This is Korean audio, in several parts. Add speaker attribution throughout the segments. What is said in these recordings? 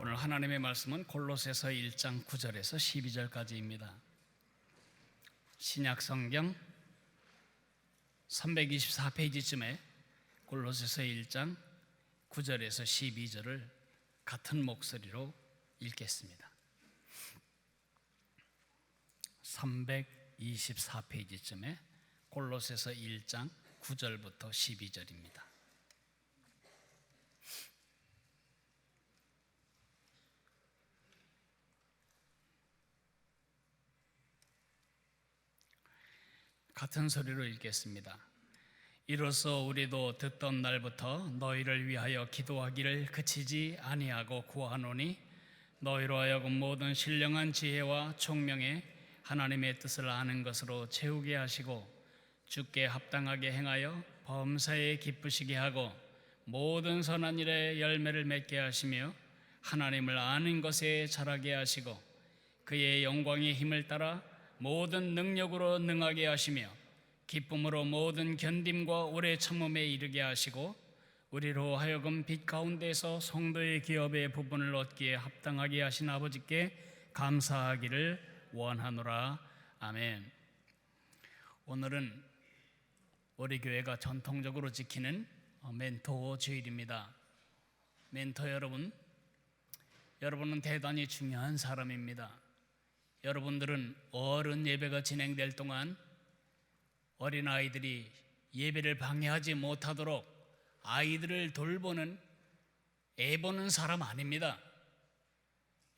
Speaker 1: 오늘 하나님의 말씀은 골로새서 1장 9절에서 12절까지입니다. 신약 성경 324페이지쯤에 골로새서 1장 9절에서 12절을 같은 목소리로 읽겠습니다. 324페이지쯤에 골로새서 1장 9절부터 12절입니다. 같은 소리로 읽겠습니다. 이로써 우리도 듣던 날부터 너희를 위하여 기도하기를 그치지 아니하고 구하노니 너희로 하여금 모든 신령한 지혜와 총명에 하나님의 뜻을 아는 것으로 채우게 하시고 주께 합당하게 행하여 범사에 기쁘시게 하고 모든 선한 일에 열매를 맺게 하시며 하나님을 아는 것에 자라게 하시고 그의 영광의 힘을 따라 모든 능력으로 능하게 하시며 기쁨으로 모든 견딤과 오래 참음에 이르게 하시고 우리로 하여금 빛 가운데서 성도의 기업의 부분을 얻기에 합당하게 하신 아버지께 감사하기를 원하노라. 아멘. 오늘은 우리 교회가 전통적으로 지키는 멘토 주일입니다. 멘토 여러분은 대단히 중요한 사람입니다. 여러분들은 어른 예배가 진행될 동안 어린아이들이 예배를 방해하지 못하도록 아이들을 돌보는 애보는 사람 아닙니다.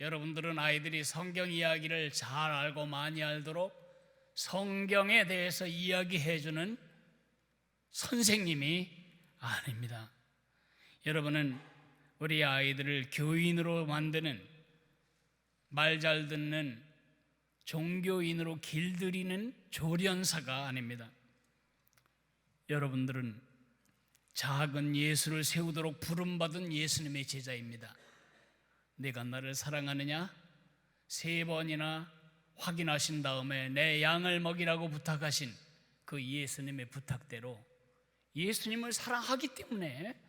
Speaker 1: 여러분들은 아이들이 성경 이야기를 잘 알고 많이 알도록 성경에 대해서 이야기해주는 선생님이 아닙니다. 여러분은 우리 아이들을 교인으로 만드는, 말 잘 듣는 종교인으로 길들이는 조련사가 아닙니다. 여러분들은 작은 예수를 세우도록 부름받은 예수님의 제자입니다. 내가 나를 사랑하느냐? 3번이나 확인하신 다음에 내 양을 먹이라고 부탁하신 그 예수님의 부탁대로 예수님을 사랑하기 때문에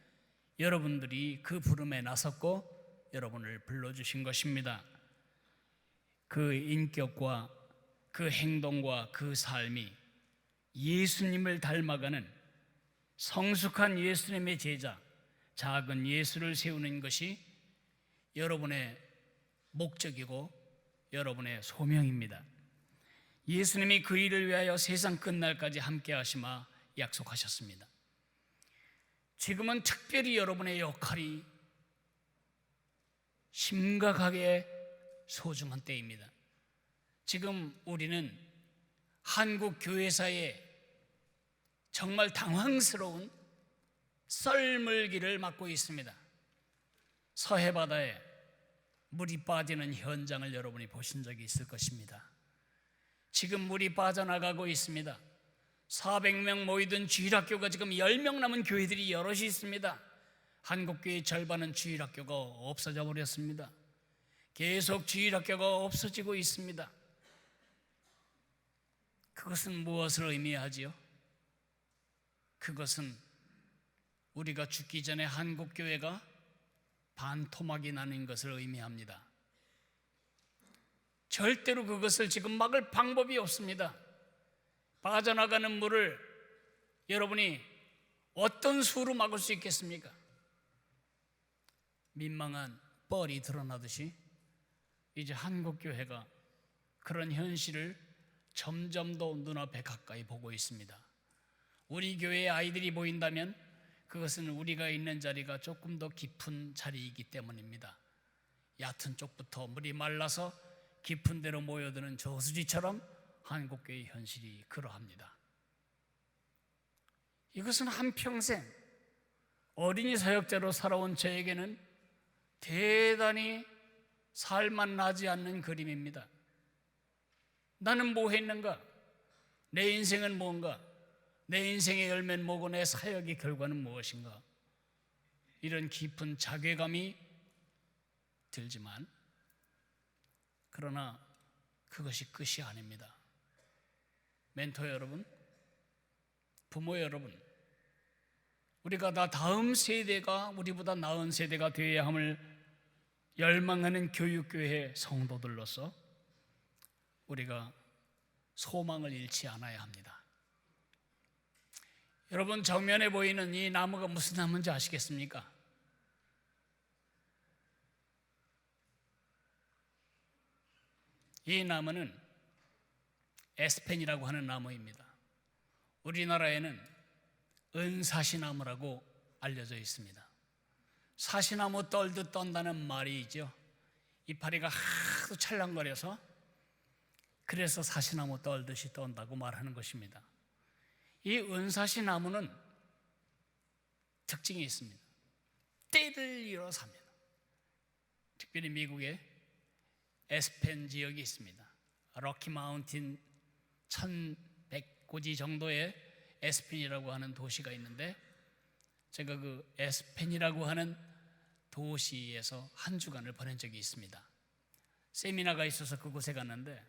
Speaker 1: 여러분들이 그 부름에 나섰고 여러분을 불러주신 것입니다. 그 인격과 그 행동과 그 삶이 예수님을 닮아가는 성숙한 예수님의 제자, 작은 예수를 세우는 것이 여러분의 목적이고 여러분의 소명입니다. 예수님이 그 일을 위하여 세상 끝날까지 함께 하시마 약속하셨습니다. 지금은 특별히 여러분의 역할이 심각하게 소중한 때입니다. 지금 우리는 한국 교회사에 정말 당황스러운 썰물기를 맞고 있습니다. 서해바다에 물이 빠지는 현장을 여러분이 보신 적이 있을 것입니다. 지금 물이 빠져나가고 있습니다. 400명 모이던 주일학교가 지금 10명 남은 교회들이 여럿이 있습니다. 한국교회 절반은 주일학교가 없어져 버렸습니다. 계속 주일학교가 없어지고 있습니다. 그것은 무엇을 의미하지요? 그것은 우리가 죽기 전에 한국교회가 반토막이 나는 것을 의미합니다. 절대로 그것을 지금 막을 방법이 없습니다. 빠져나가는 물을 여러분이 어떤 수로 막을 수 있겠습니까? 민망한 뻘이 드러나듯이 이제 한국교회가 그런 현실을 점점 더 눈앞에 가까이 보고 있습니다. 우리 교회의 아이들이 보인다면 그것은 우리가 있는 자리가 조금 더 깊은 자리이기 때문입니다. 얕은 쪽부터 물이 말라서 깊은 데로 모여드는 저수지처럼 한국교회의 현실이 그러합니다. 이것은 한평생 어린이 사역자로 살아온 저에게는 대단히 살만 나지 않는 그림입니다. 나는 뭐 했는가? 내 인생은 뭔가? 내 인생의 열매는 뭐고 내 사역의 결과는 무엇인가? 이런 깊은 자괴감이 들지만 그러나 그것이 끝이 아닙니다. 멘토 여러분, 부모 여러분, 우리가 다 다음 세대가 우리보다 나은 세대가 되어야 함을 열망하는 교육교회 성도들로서 우리가 소망을 잃지 않아야 합니다. 여러분, 정면에 보이는 이 나무가 무슨 나무인지 아시겠습니까? 이 나무는 에스펜이라고 하는 나무입니다. 우리나라에는 은사시나무라고 알려져 있습니다. 사시나무 떨듯 떤다는 말이 있죠. 이파리가 하도 찰랑거려서 그래서 사시나무 떨듯이 떤다고 말하는 것입니다. 이 은사시나무는 특징이 있습니다. 때를 이뤄 삽니다. 특별히 미국에 에스펜 지역이 있습니다. 럭키 마운틴 1100고지 정도의 에스펜이라고 하는 도시가 있는데, 제가 그 에스펜이라고 하는 도시에서 한 주간을 보낸 적이 있습니다. 세미나가 있어서 그곳에 갔는데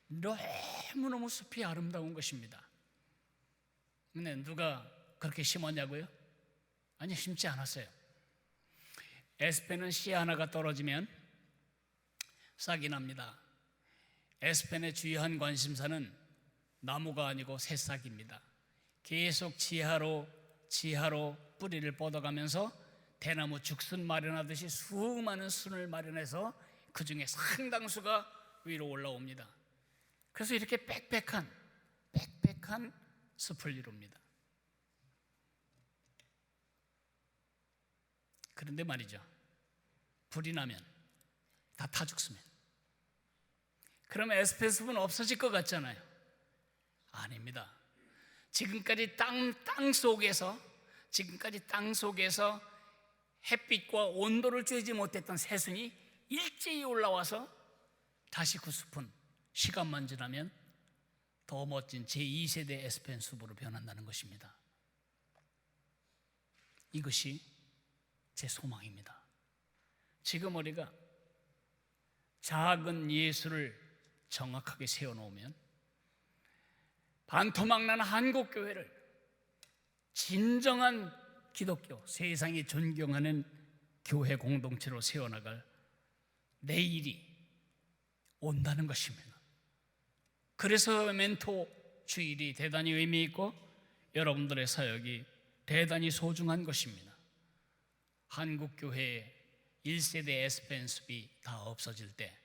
Speaker 1: 너무너무 숲이 아름다운 것입니다. 근데 누가 그렇게 심었냐고요? 아니, 심지 않았어요. 에스펜은 씨 하나가 떨어지면 싹이 납니다. 에스펜의 주요한 관심사는 나무가 아니고 새싹입니다. 계속 지하로 뿌리를 뻗어가면서 대나무 죽순 마련하듯이 수많은 순을 마련해서 그 중에 상당수가 위로 올라옵니다. 그래서 이렇게 빽빽한 숲을 이룹니다. 그런데 말이죠, 불이 나면 다 타 죽습니다. 그러면 에스펜 숲은 없어질 것 같잖아요. 아닙니다. 지금까지 땅 속에서 햇빛과 온도를 쬐지 못했던 새순이 일제히 올라와서 다시 그 숲은 시간만 지나면 더 멋진 제2세대 에스펜 숲으로 변한다는 것입니다. 이것이 제 소망입니다. 지금 우리가 작은 예수를 정확하게 세워놓으면 반토막 난 한국교회를 진정한 기독교, 세상이 존경하는 교회 공동체로 세워나갈 내일이 온다는 것입니다. 그래서 멘토 주일이 대단히 의미 있고 여러분들의 사역이 대단히 소중한 것입니다. 한국교회의 1세대 에스펜 숲이 다 없어질 때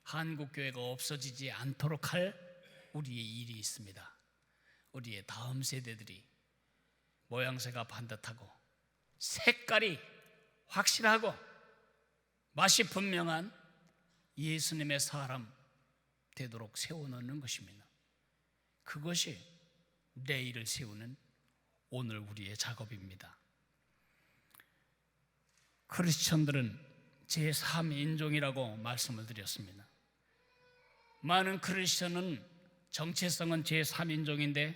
Speaker 1: 한국교회가 없어지지 않도록 할 우리의 일이 있습니다. 우리의 다음 세대들이 모양새가 반듯하고 색깔이 확실하고 맛이 분명한 예수님의 사람 되도록 세워놓는 것입니다. 그것이 내일을 세우는 오늘 우리의 작업입니다. 크리스천들은 제3인종이라고 말씀을 드렸습니다. 많은 크리스천은 정체성은 제3인종인데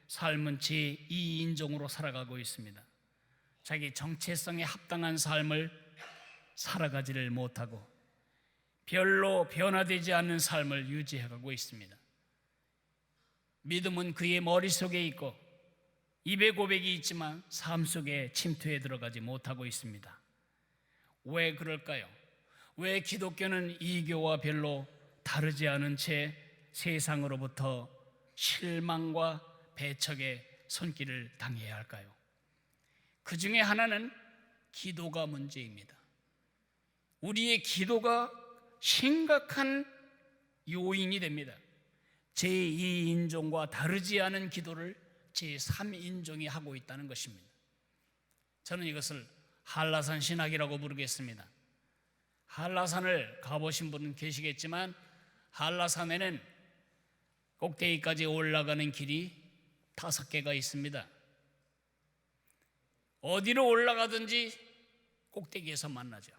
Speaker 1: 삶은 제2인종으로 살아가고 있습니다. 자기 정체성에 합당한 삶을 살아가지를 못하고 별로 변화되지 않는 삶을 유지해가고 있습니다. 믿음은 그의 머릿속에 있고 입에 고백이 있지만 삶 속에 침투해 들어가지 못하고 있습니다. 왜 그럴까요? 왜 기독교는 이교와 별로 다르지 않은 채 세상으로부터 실망과 배척의 손길을 당해야 할까요? 그 중에 하나는 기도가 문제입니다. 우리의 기도가 심각한 요인이 됩니다. 제2인종과 다르지 않은 기도를 제3인종이 하고 있다는 것입니다. 저는 이것을 한라산 신학이라고 부르겠습니다. 한라산을 가보신 분은 계시겠지만 한라산에는 꼭대기까지 올라가는 길이 5개가 있습니다. 어디로 올라가든지 꼭대기에서 만나죠.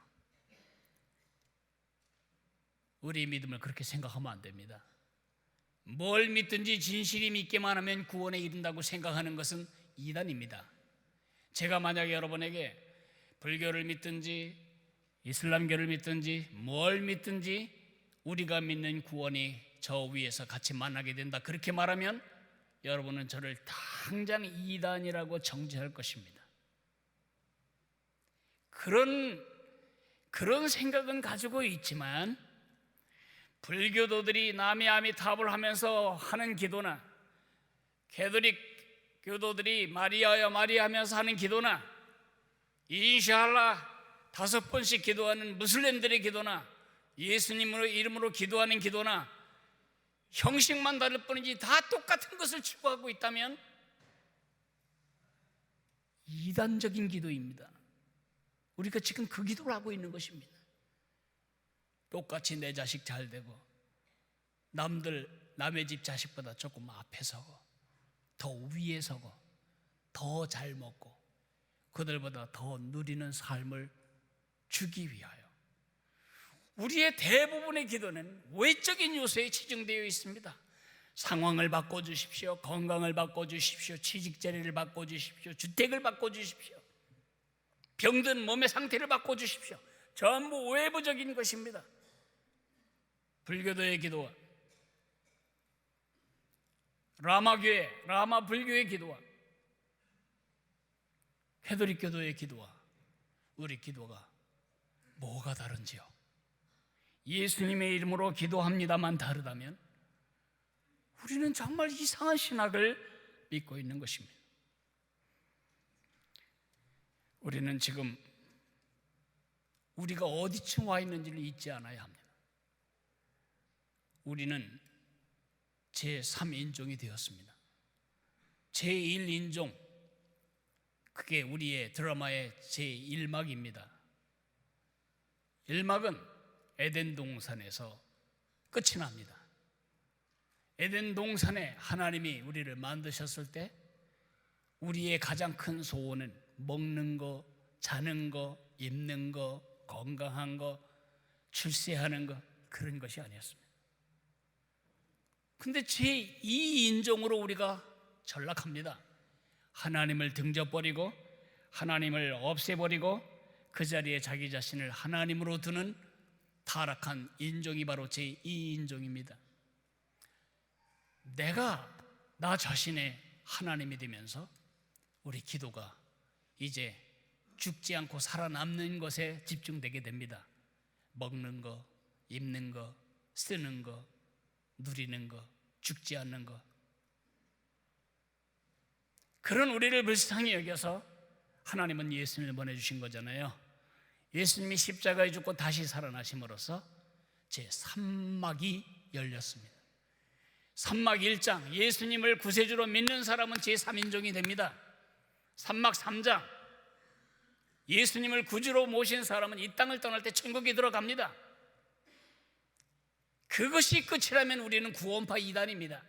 Speaker 1: 우리의 믿음을 그렇게 생각하면 안 됩니다. 뭘 믿든지 진실이 믿기만 하면 구원에 이른다고 생각하는 것은 이단입니다. 제가 만약에 여러분에게 불교를 믿든지 이슬람교를 믿든지 뭘 믿든지 우리가 믿는 구원이 저 위에서 같이 만나게 된다, 그렇게 말하면 여러분은 저를 당장 이단이라고 정죄할 것입니다. 그런 생각은 가지고 있지만 불교도들이 나미아미타불 하면서 하는 기도나 캐톨릭 교도들이 마리아여 마리아 하면서 하는 기도나 인샬라 5번씩 기도하는 무슬림들의 기도나 예수님의 이름으로 기도하는 기도나 형식만 다를 뿐이지 다 똑같은 것을 추구하고 있다면 이단적인 기도입니다. 우리가 지금 그 기도를 하고 있는 것입니다. 똑같이 내 자식 잘 되고 남의 집 자식보다 조금 앞에 서고 더 위에 서고 더 잘 먹고 그들보다 더 누리는 삶을 주기 위하여 우리의 대부분의 기도는 외적인 요소에 치중되어 있습니다. 상황을 바꿔주십시오. 건강을 바꿔주십시오. 취직자리를 바꿔주십시오. 주택을 바꿔주십시오. 병든 몸의 상태를 바꿔주십시오. 전부 외부적인 것입니다. 불교도의 기도와 라마교회, 라마 불교의 기도와 캐톨릭 교도의 기도와 우리 기도가 뭐가 다른지요? 예수님의 이름으로 기도합니다만 다르다면 우리는 정말 이상한 신학을 믿고 있는 것입니다. 우리는 지금 우리가 어디쯤 와 있는지를 잊지 않아야 합니다. 우리는 제3인종이 되었습니다. 제1인종, 그게 우리의 드라마의 제1막입니다. 1막은 에덴 동산에서 끝이 납니다. 에덴 동산에 하나님이 우리를 만드셨을 때 우리의 가장 큰 소원은 먹는 거, 자는 거, 입는 거, 건강한 거, 출세하는 거, 그런 것이 아니었습니다. 근데 제2인종으로 우리가 전락합니다. 하나님을 등져버리고 하나님을 없애버리고 그 자리에 자기 자신을 하나님으로 두는 타락한 인종이 바로 제2인종입니다. 내가 나 자신의 하나님이 되면서 우리 기도가 이제 죽지 않고 살아남는 것에 집중되게 됩니다. 먹는 거, 입는 거, 쓰는 거, 누리는 거, 죽지 않는 거. 그런 우리를 불쌍히 여겨서 하나님은 예수님을 보내주신 거잖아요. 예수님이 십자가에 죽고 다시 살아나심으로써 제3막이 열렸습니다. 3막 1장, 예수님을 구세주로 믿는 사람은 제3인종이 됩니다. 3막 3장, 예수님을 구주로 모신 사람은 이 땅을 떠날 때 천국에 들어갑니다. 그것이 끝이라면 우리는 구원파 이단입니다.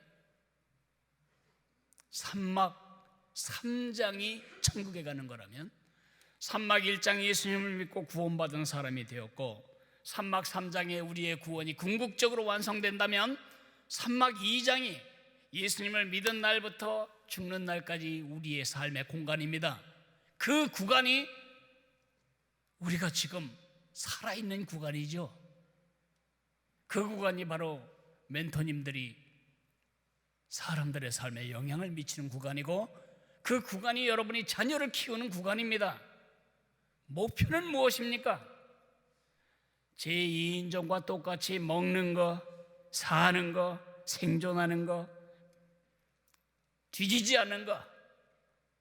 Speaker 1: 3막 3장이 천국에 가는 거라면 3막 1장 예수님을 믿고 구원받은 사람이 되었고 3막 3장에 우리의 구원이 궁극적으로 완성된다면 3막 2장이 예수님을 믿은 날부터 죽는 날까지 우리의 삶의 공간입니다. 그 구간이 우리가 지금 살아있는 구간이죠. 그 구간이 바로 멘토님들이 사람들의 삶에 영향을 미치는 구간이고 그 구간이 여러분이 자녀를 키우는 구간입니다. 목표는 무엇입니까? 제2인종과 똑같이 먹는 거, 사는 거, 생존하는 거, 뒤지지 않는 거,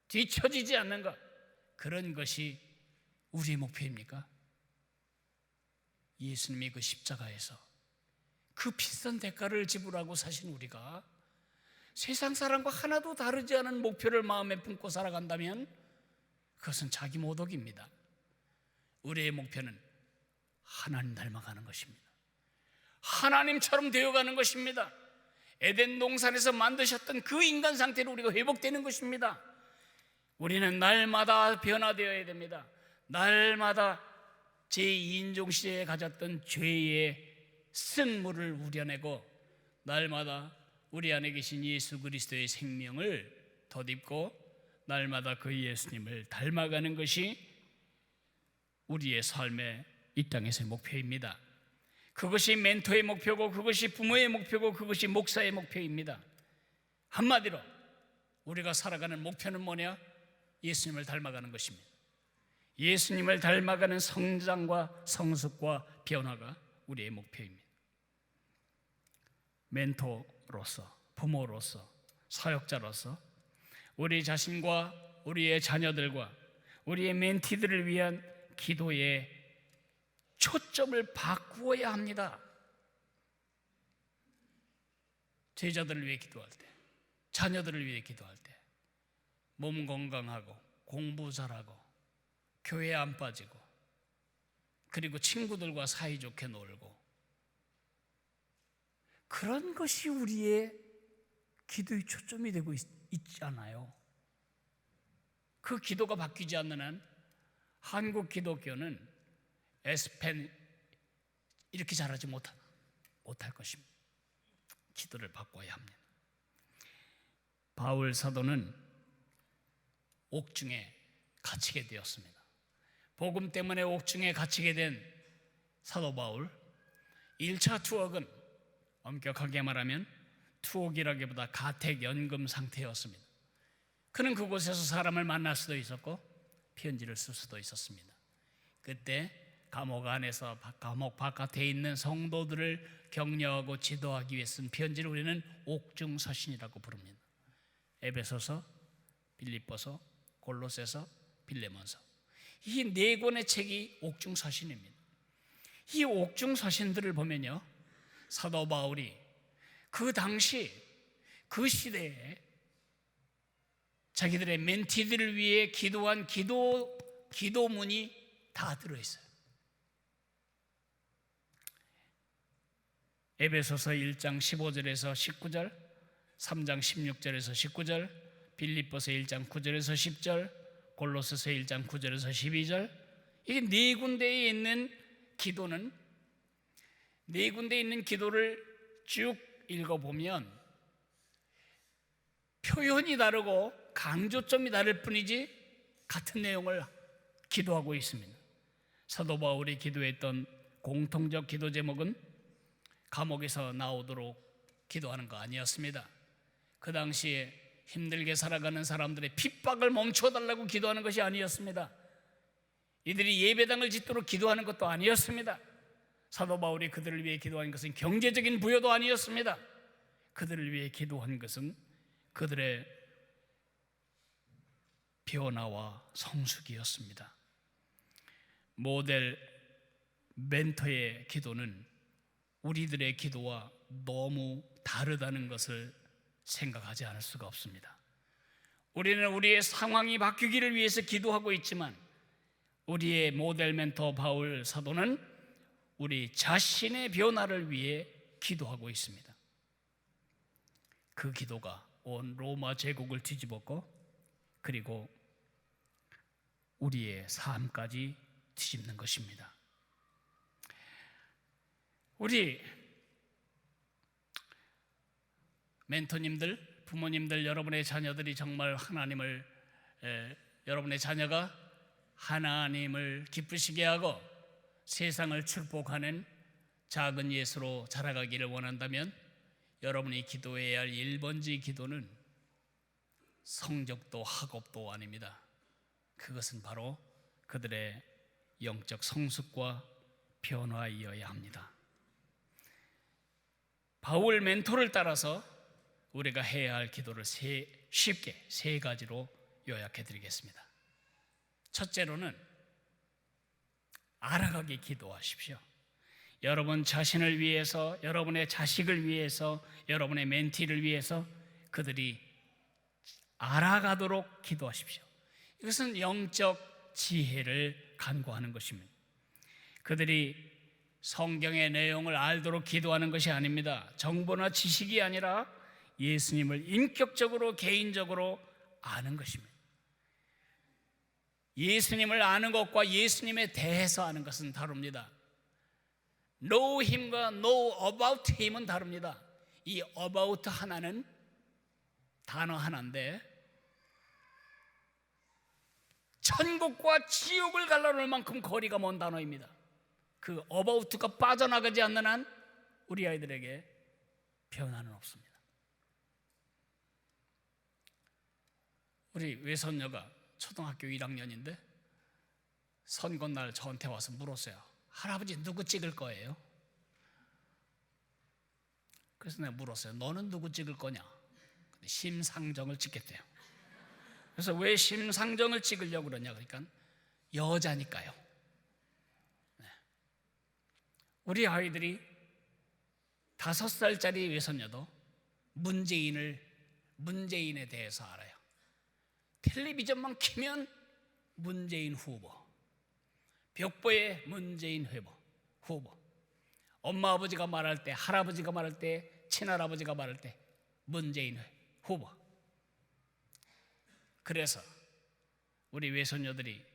Speaker 1: 뒤처지지 않는 것, 그런 것이 우리의 목표입니까? 예수님이 그 십자가에서 그 비싼 대가를 지불하고 사신 우리가 세상 사람과 하나도 다르지 않은 목표를 마음에 품고 살아간다면 그것은 자기 모독입니다. 우리의 목표는 하나님 닮아가는 것입니다. 하나님처럼 되어가는 것입니다. 에덴 동산에서 만드셨던 그 인간 상태로 우리가 회복되는 것입니다. 우리는 날마다 변화되어야 됩니다. 날마다 제2인종 시대에 가졌던 죄의 쓴물을 우려내고 날마다 우리 안에 계신 예수 그리스도의 생명을 덧입고 날마다 그 예수님을 닮아가는 것이 우리의 삶의 이 땅에서의 목표입니다. 그것이 멘토의 목표고 그것이 부모의 목표고 그것이 목사의 목표입니다. 한마디로 우리가 살아가는 목표는 뭐냐? 예수님을 닮아가는 것입니다. 예수님을 닮아가는 성장과 성숙과 변화가 우리의 목표입니다. 멘토로서, 부모로서, 사역자로서 우리 자신과 우리의 자녀들과 우리의 멘티들을 위한 기도의 초점을 바꾸어야 합니다. 제자들을 위해 기도할 때, 자녀들을 위해 기도할 때, 몸 건강하고 공부 잘하고 교회 안 빠지고 그리고 친구들과 사이좋게 놀고, 그런 것이 우리의 기도의 초점이 되고 있잖아요. 그 기도가 바뀌지 않는 한 한국 기독교는 에스펜 이렇게 잘하지 못할 것입니다. 기도를 바꿔야 합니다. 바울 사도는 옥중에 갇히게 되었습니다. 복음 때문에 옥중에 갇히게 된 사도 바울, 1차 투옥은 엄격하게 말하면 투옥이라기보다 가택연금 상태였습니다. 그는 그곳에서 사람을 만날 수도 있었고 편지를 쓸 수도 있었습니다. 그때 감옥 안에서 감옥 바깥에 있는 성도들을 격려하고 지도하기 위해 쓴 편지를 우리는 옥중서신이라고 부릅니다. 에베소서, 빌립보서, 골로새서, 빌레몬서, 이 네 권의 책이 옥중서신입니다. 이 옥중서신들을 보면요, 사도 바울이 그 당시 그 시대에 자기들의 멘티들을 위해 기도한 기도문이 다 들어있어요. 에베소서 1장 15절에서 19절, 3장 16절에서 19절, 빌립보서 1장 9절에서 10절, 골로새서 1장 9절에서 12절, 이 네 군데에 있는 기도는, 네 군데에 있는 기도를 쭉 읽어보면 표현이 다르고 강조점이 다를 뿐이지 같은 내용을 기도하고 있습니다. 사도 바울이 기도했던 공통적 기도 제목은 감옥에서 나오도록 기도하는 거 아니었습니다. 그 당시에 힘들게 살아가는 사람들의 핍박을 멈춰달라고 기도하는 것이 아니었습니다. 이들이 예배당을 짓도록 기도하는 것도 아니었습니다. 사도 바울이 그들을 위해 기도한 것은 경제적인 부여도 아니었습니다. 그들을 위해 기도한 것은 그들의 변화와 성숙이었습니다. 모델 멘토의 기도는 우리들의 기도와 너무 다르다는 것을 생각하지 않을 수가 없습니다. 우리는 우리의 상황이 바뀌기를 위해서 기도하고 있지만 우리의 모델 멘토 바울 사도는 우리 자신의 변화를 위해 기도하고 있습니다. 그 기도가 온 로마 제국을 뒤집었고 그리고 우리의 삶까지 뒤집는 것입니다. 우리 멘토님들, 부모님들, 여러분의 자녀들이 정말 여러분의 자녀가 하나님을 기쁘시게 하고 세상을 축복하는 작은 예수로 자라가기를 원한다면 여러분이 기도해야 할 1번지 기도는 성적도 학업도 아닙니다. 그것은 바로 그들의 영적 성숙과 변화이어야 합니다. 바울 멘토를 따라서 우리가 해야 할 기도를 쉽게 세 가지로 요약해 드리겠습니다. 첫째로는 알아가게 기도하십시오. 여러분 자신을 위해서, 여러분의 자식을 위해서, 여러분의 멘티를 위해서 그들이 알아가도록 기도하십시오. 이것은 영적 지혜를 간구하는 것입니다. 그들이 성경의 내용을 알도록 기도하는 것이 아닙니다. 정보나 지식이 아니라 예수님을 인격적으로 개인적으로 아는 것입니다. 예수님을 아는 것과 예수님에 대해서 아는 것은 다릅니다. Know Him과 Know About Him은 다릅니다. 이 About 하나는 단어 하나인데 천국과 지옥을 갈라놓을 만큼 거리가 먼 단어입니다. 그 About가 빠져나가지 않는 한 우리 아이들에게 변화는 없습니다. 우리 외손녀가 초등학교 1학년인데 선거날 저한테 와서 물었어요. 할아버지 누구 찍을 거예요? 그래서 내가 물었어요. 너는 누구 찍을 거냐? 근데 심상정을 찍겠대요. 그래서 왜 심상정을 찍으려고 그러냐? 그러니까 여자니까요. 네. 우리 아이들이 5살짜리 외손녀도 문재인에 대해서 알아요. 텔레비전만 켜면 문재인 후보, 벽보에 문재인 후보, 엄마 아버지가 말할 때, 할아버지가 말할 때, 친할아버지가 말할 때 문재인 후보. 그래서 우리 외손녀들이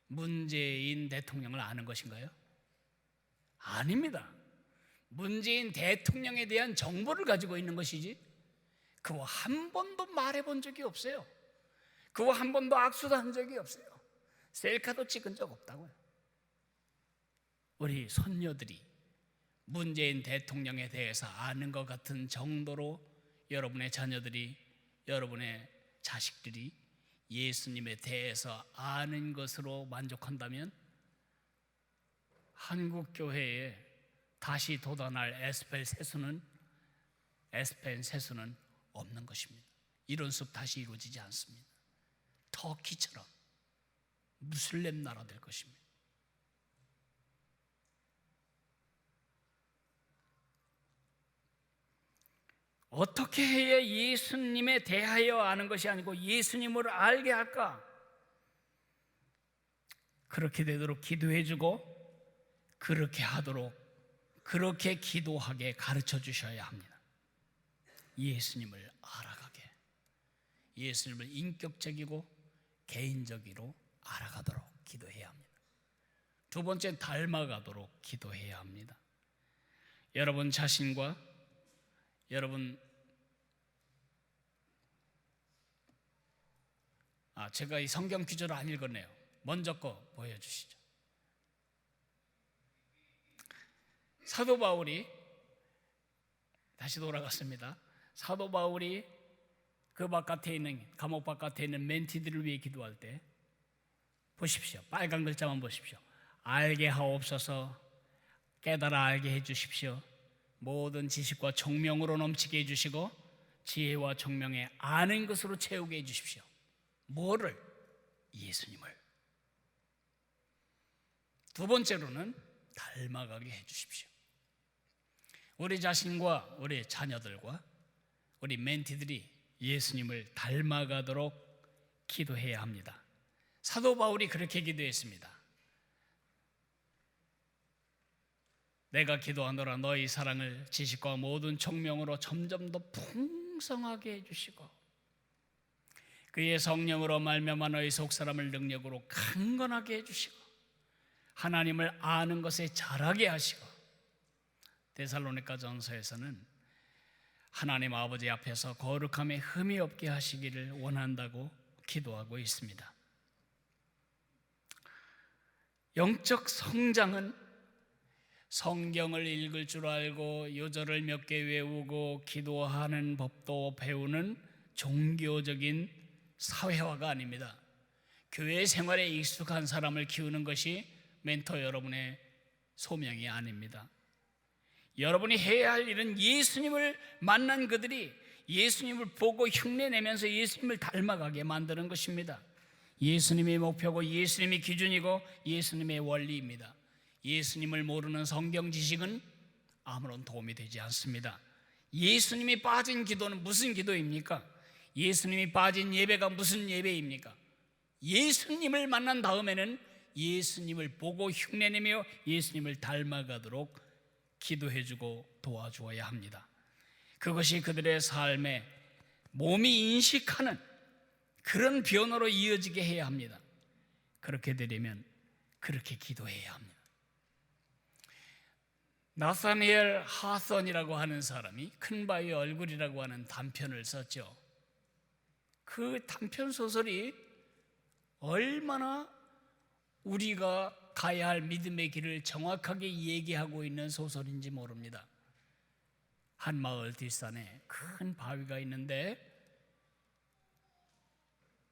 Speaker 1: 문재인 대통령을 아는 것인가요? 아닙니다. 문재인 대통령에 대한 정보를 가지고 있는 것이지 그와 한 번도 말해본 적이 없어요. 그와 한 번도 악수도 한 적이 없어요. 셀카도 찍은 적 없다고요. 우리 손녀들이 문재인 대통령에 대해서 아는 것 같은 정도로 여러분의 자녀들이, 여러분의 자식들이 예수님에 대해서 아는 것으로 만족한다면 한국교회에 다시 돋아날 에스펜 세수는 없는 것입니다. 이런 숲 다시 이루어지지 않습니다. 터키처럼 무슬림 나라 될 것입니다. 어떻게 해야 예수님에 대하여 아는 것이 아니고 예수님을 알게 할까? 그렇게 되도록 기도해주고 그렇게 하도록, 그렇게 기도하게 가르쳐 주셔야 합니다. 예수님을 알아가게, 예수님을 인격적이고 개인적으로 알아가도록 기도해야 합니다. 두 번째, 닮아가도록 기도해야 합니다. 여러분 자신과 제가 이 성경 구절을 안 읽었네요. 먼저 거 보여주시죠. 사도 바울이, 다시 돌아갔습니다. 사도 바울이 그 바깥에 있는, 감옥 바깥에 있는 멘티들을 위해 기도할 때 보십시오. 빨간 글자만 보십시오. 알게 하옵소서, 깨달아 알게 해주십시오. 모든 지식과 총명으로 넘치게 해주시고 지혜와 총명에 아는 것으로 채우게 해주십시오. 뭐를? 예수님을. 두 번째로는 닮아가게 해주십시오. 우리 자신과 우리 자녀들과 우리 멘티들이 예수님을 닮아가도록 기도해야 합니다. 사도 바울이 그렇게 기도했습니다. 내가 기도하노라 너희 사랑을 지식과 모든 총명으로 점점 더 풍성하게 해주시고 그의 성령으로 말미암아 너희 속사람을 능력으로 강건하게 해주시고 하나님을 아는 것에 자라게 하시고 데살로니가 전서에서는 하나님 아버지 앞에서 거룩함에 흠이 없게 하시기를 원한다고 기도하고 있습니다. 영적 성장은 성경을 읽을 줄 알고 요절을 몇 개 외우고 기도하는 법도 배우는 종교적인 사회화가 아닙니다. 교회 생활에 익숙한 사람을 키우는 것이 멘토 여러분의 소명이 아닙니다. 여러분이 해야 할 일은 예수님을 만난 그들이 예수님을 보고 흉내내면서 예수님을 닮아가게 만드는 것입니다. 예수님의 목표고 예수님이 기준이고 예수님의 원리입니다. 예수님을 모르는 성경 지식은 아무런 도움이 되지 않습니다. 예수님이 빠진 기도는 무슨 기도입니까? 예수님이 빠진 예배가 무슨 예배입니까? 예수님을 만난 다음에는 예수님을 보고 흉내내며 예수님을 닮아가도록 기도해주고 도와주어야 합니다. 그것이 그들의 삶에 몸이 인식하는 그런 변화로 이어지게 해야 합니다. 그렇게 되려면 그렇게 기도해야 합니다. 나사니엘 하선이라고 하는 사람이 큰 바위 얼굴이라고 하는 단편을 썼죠. 그 단편 소설이 얼마나 우리가 가야 할 믿음의 길을 정확하게 얘기하고 있는 소설인지 모릅니다. 한 마을 뒷산에 큰 바위가 있는데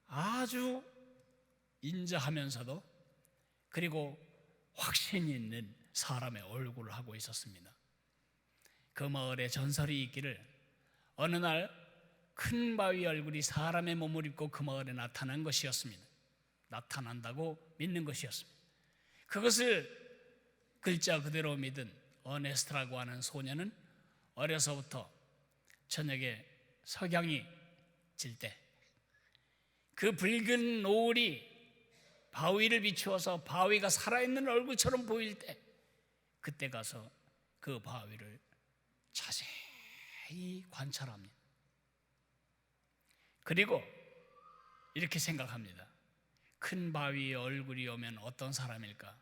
Speaker 1: 아주 인자하면서도 그리고 확신 있는 사람의 얼굴을 하고 있었습니다. 그 마을에 전설이 있기를 어느 날 큰 바위 얼굴이 사람의 몸을 입고 그 마을에 나타난 것이었습니다. 나타난다고 믿는 것이었습니다. 그것을 글자 그대로 믿은 어네스트라고 하는 소녀는 어려서부터 저녁에 석양이 질 때 그 붉은 노을이 바위를 비추어서 바위가 살아있는 얼굴처럼 보일 때 그때 가서 그 바위를 자세히 관찰합니다. 그리고 이렇게 생각합니다. 큰 바위의 얼굴이 오면 어떤 사람일까?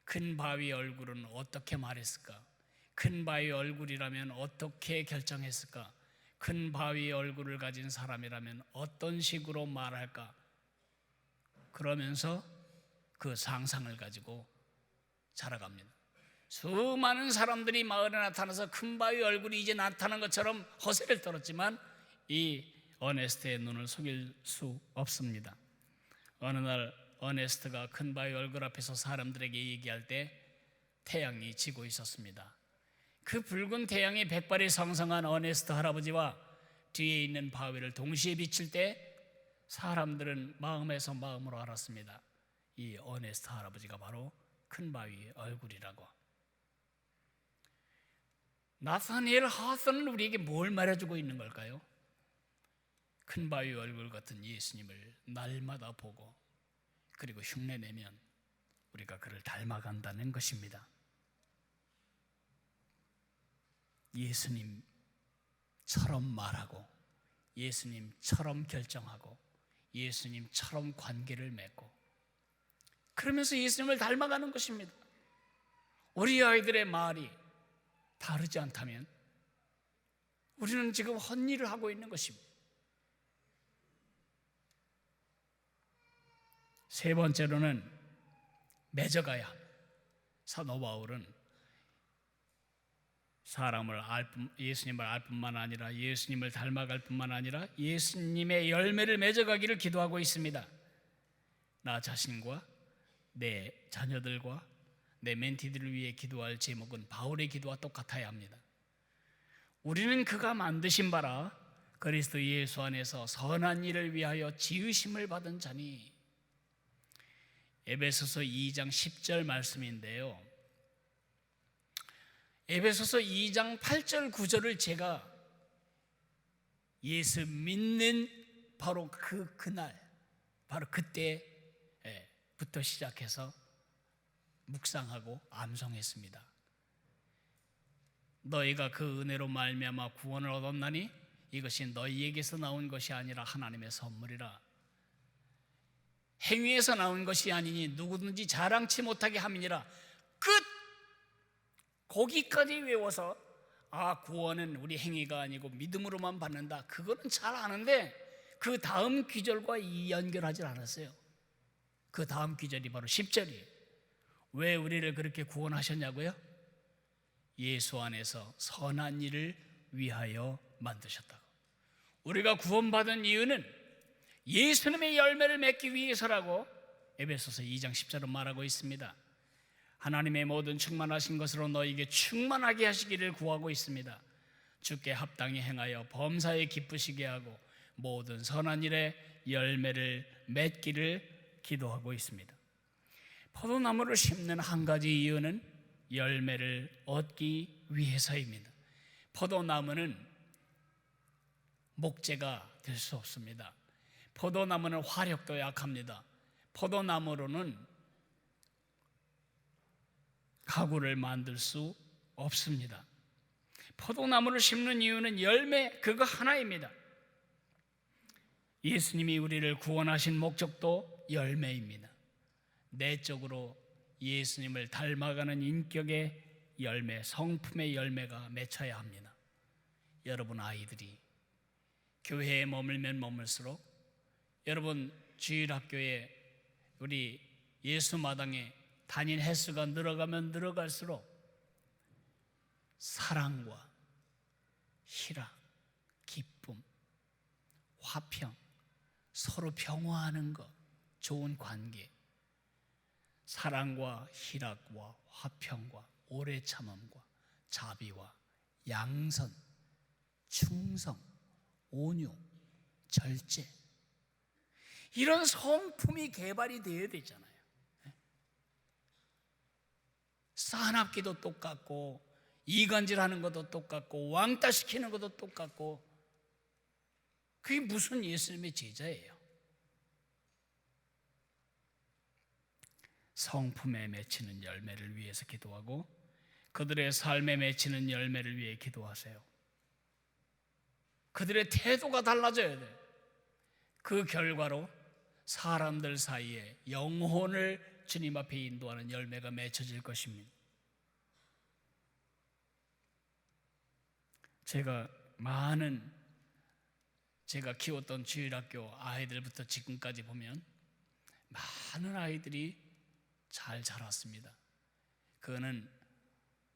Speaker 1: 큰 바위의 얼굴은 어떻게 말했을까? 큰 바위의 얼굴이라면 어떻게 결정했을까? 큰 바위의 얼굴을 가진 사람이라면 어떤 식으로 말할까? 그러면서 그 상상을 가지고 자라갑니다. 수많은 사람들이 마을에 나타나서 큰 바위 얼굴이 이제 나타난 것처럼 허세를 떨었지만 이 어네스트의 눈을 속일 수 없습니다. 어느 날 어네스트가 큰 바위 얼굴 앞에서 사람들에게 얘기할 때 태양이 지고 있었습니다. 그 붉은 태양이 백발이 상상한 어네스트 할아버지와 뒤에 있는 바위를 동시에 비칠 때 사람들은 마음에서 마음으로 알았습니다. 이 어네스트 할아버지가 바로 큰 바위의 얼굴이라고. 나사니엘 하선은 우리에게 뭘 말해주고 있는 걸까요? 큰 바위 얼굴 같은 예수님을 날마다 보고 그리고 흉내내면 우리가 그를 닮아간다는 것입니다. 예수님처럼 말하고 예수님처럼 결정하고 예수님처럼 관계를 맺고 그러면서 예수님을 닮아가는 것입니다. 우리 아이들의 말이 다르지 않다면 우리는 지금 헛일을 하고 있는 것입니다. 세 번째로는 맺어가야 합니다. 사도 바울은 예수님을 알 뿐만 아니라 예수님을 닮아갈 뿐만 아니라 예수님의 열매를 맺어가기를 기도하고 있습니다. 나 자신과 내 자녀들과 내 멘티들을 위해 기도할 제목은 바울의 기도와 똑같아야 합니다. 우리는 그가 만드신 바라 그리스도 예수 안에서 선한 일을 위하여 지으심을 받은 자니. 에베소서 2장 10절 말씀인데요, 에베소서 2장 8절 9절을 제가 예수 믿는 바로 그날 바로 그때부터 시작해서 묵상하고 암송했습니다. 너희가 그 은혜로 말미암아 구원을 얻었나니 이것이 너희에게서 나온 것이 아니라 하나님의 선물이라. 행위에서 나온 것이 아니니 누구든지 자랑치 못하게 함이니라. 끝! 거기까지 외워서 구원은 우리 행위가 아니고 믿음으로만 받는다, 그거는 잘 아는데 그 다음 귀절과 연결하지 않았어요. 그 다음 귀절이 바로 10절이에요. 왜 우리를 그렇게 구원하셨냐고요? 예수 안에서 선한 일을 위하여 만드셨다고. 우리가 구원받은 이유는 예수님의 열매를 맺기 위해서라고 에베소서 2장 10절은 말하고 있습니다. 하나님의 모든 충만하신 것으로 너희에게 충만하게 하시기를 구하고 있습니다. 주께 합당히 행하여 범사에 기쁘시게 하고 모든 선한 일에 열매를 맺기를 기도하고 있습니다. 포도나무를 심는 한 가지 이유는 열매를 얻기 위해서입니다. 포도나무는 목재가 될 수 없습니다. 포도나무는 화력도 약합니다. 포도나무로는 가구를 만들 수 없습니다. 포도나무를 심는 이유는 열매 그거 하나입니다. 예수님이 우리를 구원하신 목적도 열매입니다. 내적으로 예수님을 닮아가는 인격의 열매, 성품의 열매가 맺혀야 합니다. 여러분 아이들이 교회에 머물면 머물수록, 여러분 주일학교에 우리 예수마당에 다닌 횟수가 늘어가면 늘어갈수록 사랑과 희락, 기쁨, 화평, 서로 평화하는 것, 좋은 관계, 사랑과 희락과 화평과 오래 참음과 자비와 양선, 충성, 온유, 절제, 이런 성품이 개발이 되어야 되잖아요. 싸납기도 똑같고, 이간질하는 것도 똑같고, 왕따시키는 것도 똑같고, 그게 무슨 예수님의 제자예요? 성품에 맺히는 열매를 위해서 기도하고 그들의 삶에 맺히는 열매를 위해 기도하세요. 그들의 태도가 달라져야 돼요. 그 결과로 사람들 사이에 영혼을 주님 앞에 인도하는 열매가 맺혀질 것입니다. 제가 키웠던 주일학교 아이들부터 지금까지 보면 많은 아이들이 잘 자랐습니다. 그거는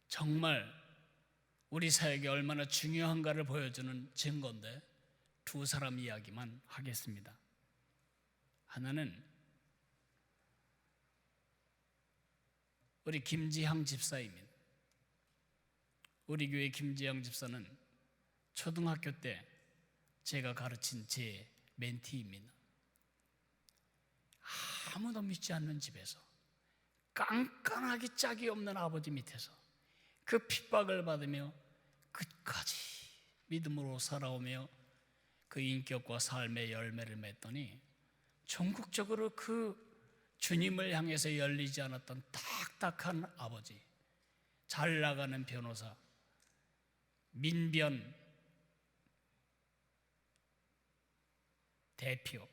Speaker 1: 정말 우리 사역이 얼마나 중요한가를 보여주는 증거인데, 두 사람 이야기만 하겠습니다. 하나는 우리 김지향 집사입니다. 우리 교회 김지향 집사는 초등학교 때 제가 가르친 제 멘티입니다. 아무도 믿지 않는 집에서 깐깐하기 짝이 없는 아버지 밑에서 그 핍박을 받으며 끝까지 믿음으로 살아오며 그 인격과 삶의 열매를 맺더니 전국적으로 그 주님을 향해서 열리지 않았던 딱딱한 아버지, 잘 나가는 변호사, 민변 대표,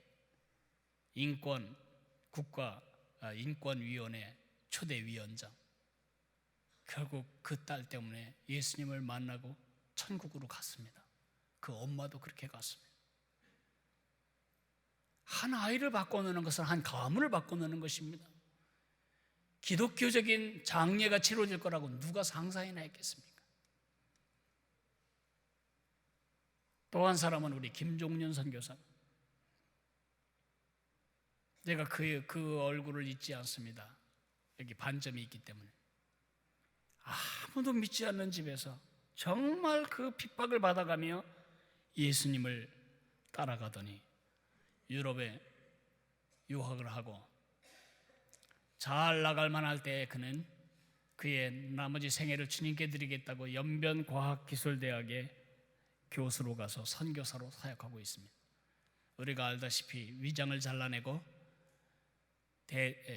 Speaker 1: 인권위원회 초대위원장, 결국 그 딸 때문에 예수님을 만나고 천국으로 갔습니다. 그 엄마도 그렇게 갔습니다. 한 아이를 바꿔놓는 것은 한 가문을 바꿔놓는 것입니다. 기독교적인 장례가 치러질 거라고 누가 상상이나 했겠습니까? 또 한 사람은 우리 김종윤 선교사. 내가 그 얼굴을 잊지 않습니다. 여기 반점이 있기 때문에. 아무도 믿지 않는 집에서 정말 그 핍박을 받아가며 예수님을 따라가더니 유럽에 유학을 하고 잘 나갈 만할 때 그는 그의 나머지 생애를 주님께 드리겠다고 연변과학기술대학에 교수로 가서 선교사로 사역하고 있습니다. 우리가 알다시피 위장을 잘라내고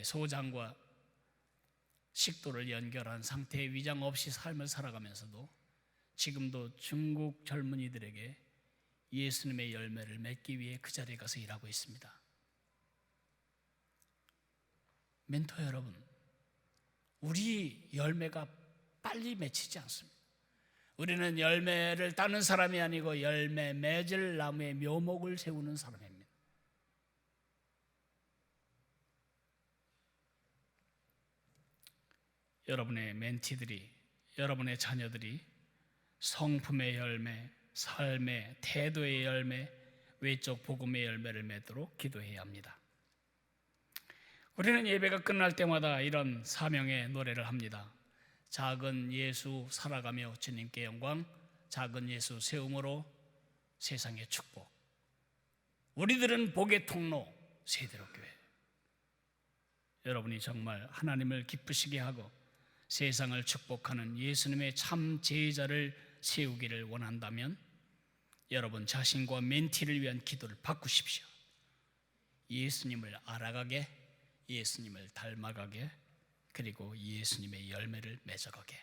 Speaker 1: 소장과 식도를 연결한 상태의 위장 없이 삶을 살아가면서도 지금도 중국 젊은이들에게 예수님의 열매를 맺기 위해 그 자리에 가서 일하고 있습니다. 멘토 여러분, 우리 열매가 빨리 맺히지 않습니다. 우리는 열매를 따는 사람이 아니고 열매 맺을 나무에 묘목을 세우는 사람입니다. 여러분의 멘티들이, 여러분의 자녀들이 성품의 열매, 삶의 태도의 열매, 외적 복음의 열매를 맺도록 기도해야 합니다. 우리는 예배가 끝날 때마다 이런 사명의 노래를 합니다. 작은 예수 살아가며 주님께 영광, 작은 예수 세움으로 세상의 축복. 우리들은 복의 통로 세대로교회. 여러분이 정말 하나님을 기쁘시게 하고 세상을 축복하는 예수님의 참 제자를 세우기를 원한다면 여러분 자신과 멘티를 위한 기도를 바꾸십시오. 예수님을 알아가게, 예수님을 닮아가게, 그리고 예수님의 열매를 맺어가게.